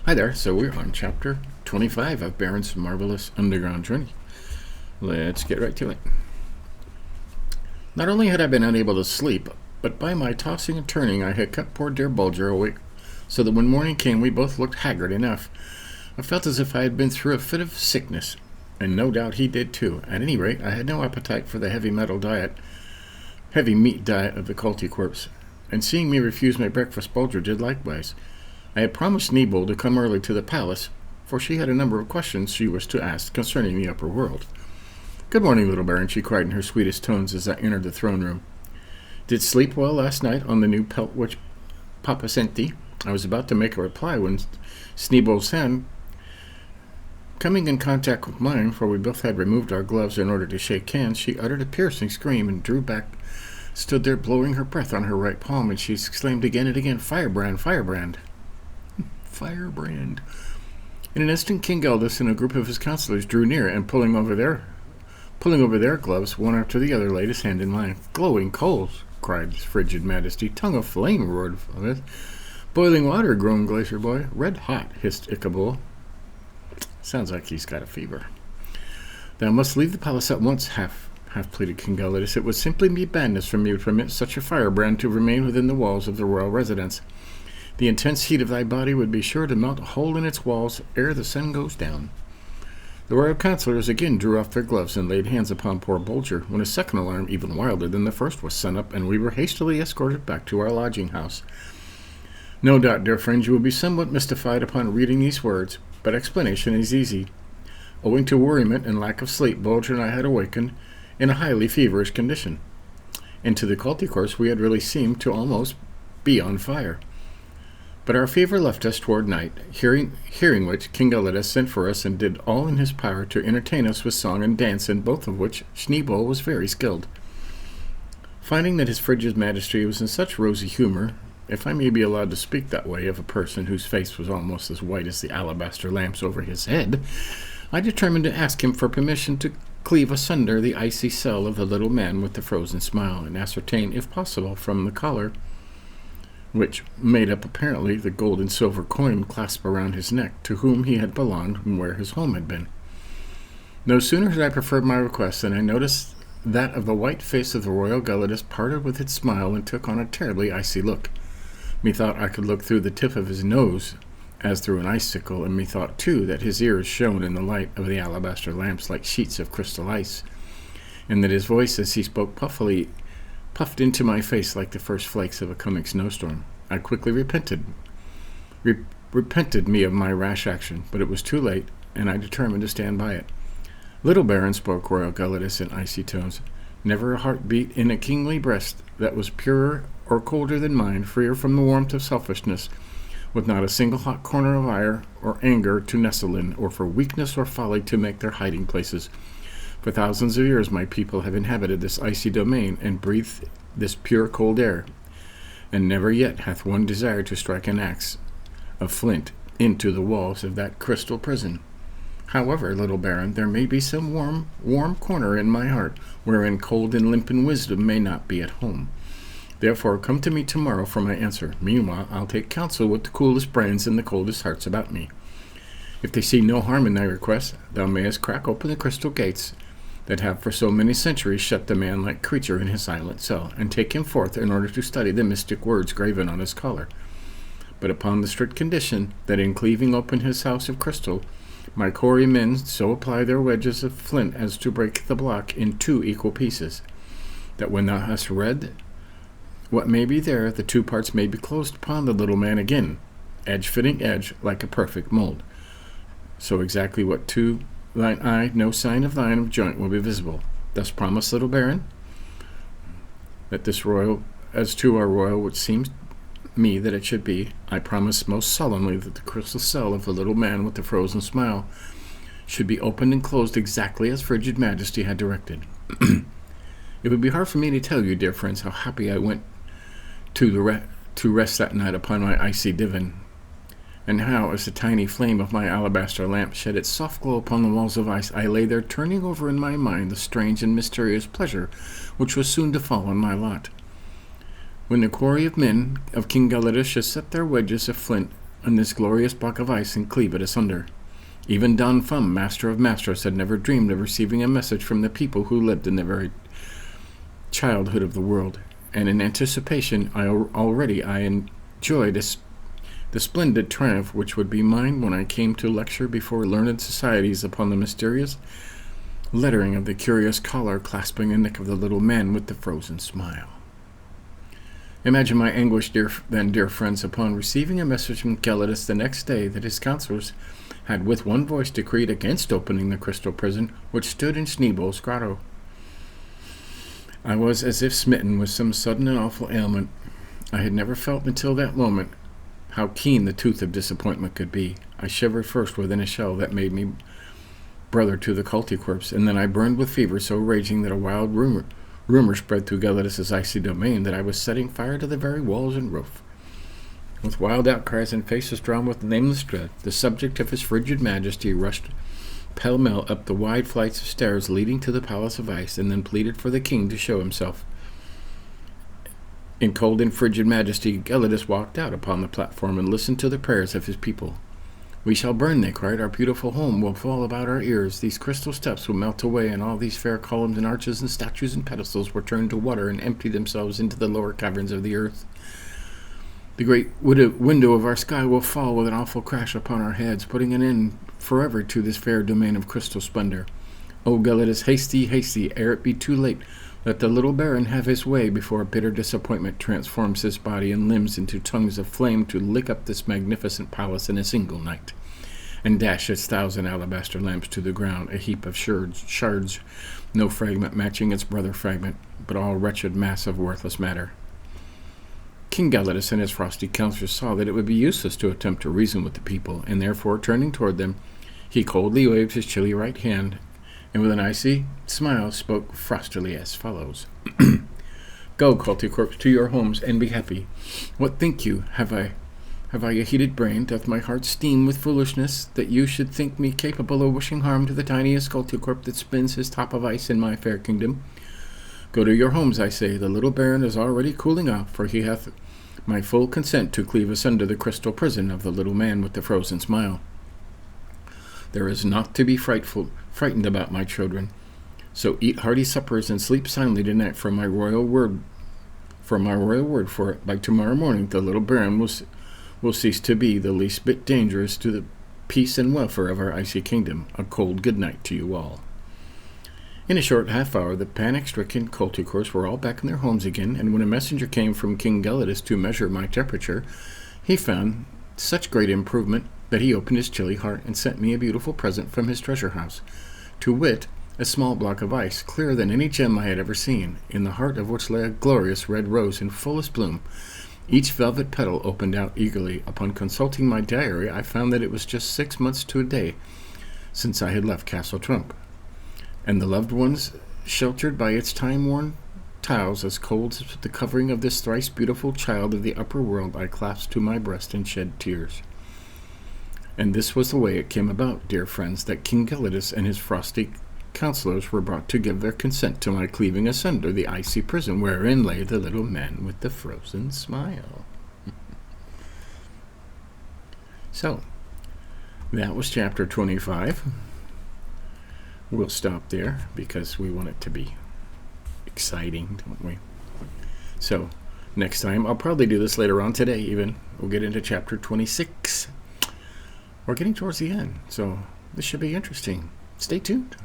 Hi there, so we're on chapter 25 of Baron's Marvelous Underground Journey. Let's get right to it. Not only had I been unable to sleep, but by my tossing and turning I had kept poor dear Bulger awake, so that when morning came we both looked haggard enough. I felt as if I had been through a fit of sickness, and no doubt he did too. At any rate, I had no appetite for the heavy meat diet of the culty corpse, and seeing me refuse my breakfast, Bulger did likewise. I had promised Nebold to come early to the palace, for she had a number of questions she was to ask concerning the upper world. "Good morning, little Baron," she cried in her sweetest tones as I entered the throne room. "Did sleep well last night on the new pelt which Papa sent thee?" I was about to make a reply when Sneebold's hand, coming in contact with mine, for we both had removed our gloves in order to shake hands, she uttered a piercing scream and drew back, stood there blowing her breath on her right palm, and she exclaimed again and again, "Firebrand, firebrand!" Firebrand. In an instant, King Eldis and a group of his counselors drew near, and pulling over their gloves, one after the other laid his hand in mine. "Glowing coals!" cried his frigid majesty. "Tongue of flame!" roared Phyllis. "Boiling water!" groaned Glacier Boy. "Red hot!" hissed Ichabod. Sounds like he's got a fever. "Thou must leave the palace at once," half pleaded King Eldis. "It would simply be madness for me to permit such a firebrand to remain within the walls of the royal residence. The intense heat of thy body would be sure to melt a hole in its walls ere the sun goes down." The royal councillors again drew off their gloves and laid hands upon poor Bulger, when a second alarm, even wilder than the first, was sent up, and we were hastily escorted back to our lodging-house. No doubt, dear friends, you will be somewhat mystified upon reading these words, but explanation is easy. Owing to worriment and lack of sleep, Bulger and I had awakened in a highly feverish condition, and to the culty course we had really seemed to almost be on fire. But our fever left us toward night, hearing which King Eldis sent for us and did all in his power to entertain us with song and dance, in both of which Sneebold was very skilled. Finding that his frigid majesty was in such rosy humor, if I may be allowed to speak that way of a person whose face was almost as white as the alabaster lamps over his head, I determined to ask him for permission to cleave asunder the icy cell of the little man with the frozen smile, and ascertain, if possible, from the collar, which made up apparently the gold and silver coin clasped around his neck, to whom he had belonged and where his home had been. No sooner had I preferred my request than I noticed that of the white face of the royal Gelidus parted with its smile and took on a terribly icy look. Methought I could look through the tip of his nose as through an icicle, and methought too that his ears shone in the light of the alabaster lamps like sheets of crystal ice, and that his voice as he spoke puffed into my face like the first flakes of a coming snowstorm. I quickly repented me of my rash action, but it was too late, and I determined to stand by it. "Little Baron," spoke royal Gelidus in icy tones, "never a heart beat in a kingly breast that was purer or colder than mine, freer from the warmth of selfishness, with not a single hot corner of ire or anger to nestle in, or for weakness or folly to make their hiding places. For thousands of years my people have inhabited this icy domain and breathed this pure cold air, and never yet hath one desired to strike an axe of flint into the walls of that crystal prison. However, little Baron, there may be some warm corner in my heart, wherein cold and limpid wisdom may not be at home. Therefore come to me tomorrow for my answer. Meanwhile I'll take counsel with the coolest brains and the coldest hearts about me. If they see no harm in thy request, thou mayest crack open the crystal gates that have for so many centuries shut the man-like creature in his silent cell, and take him forth in order to study the mystic words graven on his collar. But upon the strict condition that in cleaving open his house of crystal, my Corey men so apply their wedges of flint as to break the block in 2 equal pieces, that when thou hast read what may be there, the 2 parts may be closed upon the little man again, edge fitting edge, like a perfect mold. So exactly what to thine eye no sign of thine of joint will be visible. Thus promise, little Baron, that this royal, as to our royal which seems me that it should be, I promise most solemnly that the crystal cell of the little man with the frozen smile should be opened and closed exactly as frigid majesty had directed. It would be hard for me to tell you, dear friends, how happy I went to rest that night upon my icy divan, and how, as the tiny flame of my alabaster lamp shed its soft glow upon the walls of ice, I lay there turning over in my mind the strange and mysterious pleasure which was soon to fall on my lot. When the quarry of men of King Gelidus should set their wedges of flint on this glorious block of ice and cleave it asunder. Even Don Fum, master of masters, had never dreamed of receiving a message from the people who lived in the very childhood of the world, and in anticipation I enjoyed the splendid triumph which would be mine when I came to lecture before learned societies upon the mysterious lettering of the curious collar clasping the neck of the little man with the frozen smile. Imagine my anguish, dear friends, upon receiving a message from Gelidus the next day that his counselors had with one voice decreed against opening the crystal prison which stood in Schneeball's grotto. I was as if smitten with some sudden and awful ailment. I had never felt until that moment how keen the tooth of disappointment could be. I shivered first within a shell that made me brother to the Culticorps, and then I burned with fever so raging that a wild rumor spread through Gelidus's icy domain that I was setting fire to the very walls and roof. With wild outcries and faces drawn with nameless dread, the subject of his frigid majesty rushed pell-mell up the wide flights of stairs leading to the palace of ice, and then pleaded for the king to show himself. In cold and frigid majesty, Gelidus walked out upon the platform and listened to the prayers of his people. "We shall burn," they cried. "Our beautiful home will fall about our ears. These crystal steps will melt away, and all these fair columns and arches and statues and pedestals will turn to water and empty themselves into the lower caverns of the earth. The great window of our sky will fall with an awful crash upon our heads, putting an end forever to this fair domain of crystal splendor. O Gelidus, hasty, hasty, ere it be too late. Let the little baron have his way before bitter disappointment transforms his body and limbs into tongues of flame to lick up this magnificent palace in a single night, and dash its 1,000 alabaster lamps to the ground, a heap of shards, no fragment matching its brother fragment, but all wretched mass of worthless matter." King Gelidus and his frosty counselors saw that it would be useless to attempt to reason with the people, and therefore, turning toward them, he coldly waved his chilly right hand, and with an icy smile spoke frostily as follows. "Go, Culticorps, to your homes, and be happy. What think you? Have I a heated brain? Doth my heart steam with foolishness, that you should think me capable of wishing harm to the tiniest Culticorp that spins his top of ice in my fair kingdom? Go to your homes, I say. The little baron is already cooling off, for he hath my full consent to cleave asunder the crystal prison of the little man with the frozen smile. There is naught to be frightened about, my children. So eat hearty suppers and sleep soundly tonight for my royal word. For by tomorrow morning the little baron will cease to be the least bit dangerous to the peace and welfare of our icy kingdom. A cold good night to you all." In a short half-hour, the panic-stricken Culticorps were all back in their homes again, and when a messenger came from King Gelidus to measure my temperature, he found such great improvement that he opened his chilly heart and sent me a beautiful present from his treasure house, to wit, a small block of ice, clearer than any gem I had ever seen, in the heart of which lay a glorious red rose in fullest bloom. Each velvet petal opened out eagerly. Upon consulting my diary, I found that it was just 6 months to a day since I had left Castle Trump, and the loved ones sheltered by its time-worn tiles as cold as the covering of this thrice beautiful child of the upper world, I clasped to my breast and shed tears. And this was the way it came about, dear friends, that King Gelidus and his frosty counselors were brought to give their consent to my cleaving asunder the icy prison wherein lay the little man with the frozen smile. So, that was chapter 25. We'll stop there because we want it to be exciting, don't we? So, next time, I'll probably do this later on today even. We'll get into chapter 26. We're getting towards the end, so this should be interesting. Stay tuned.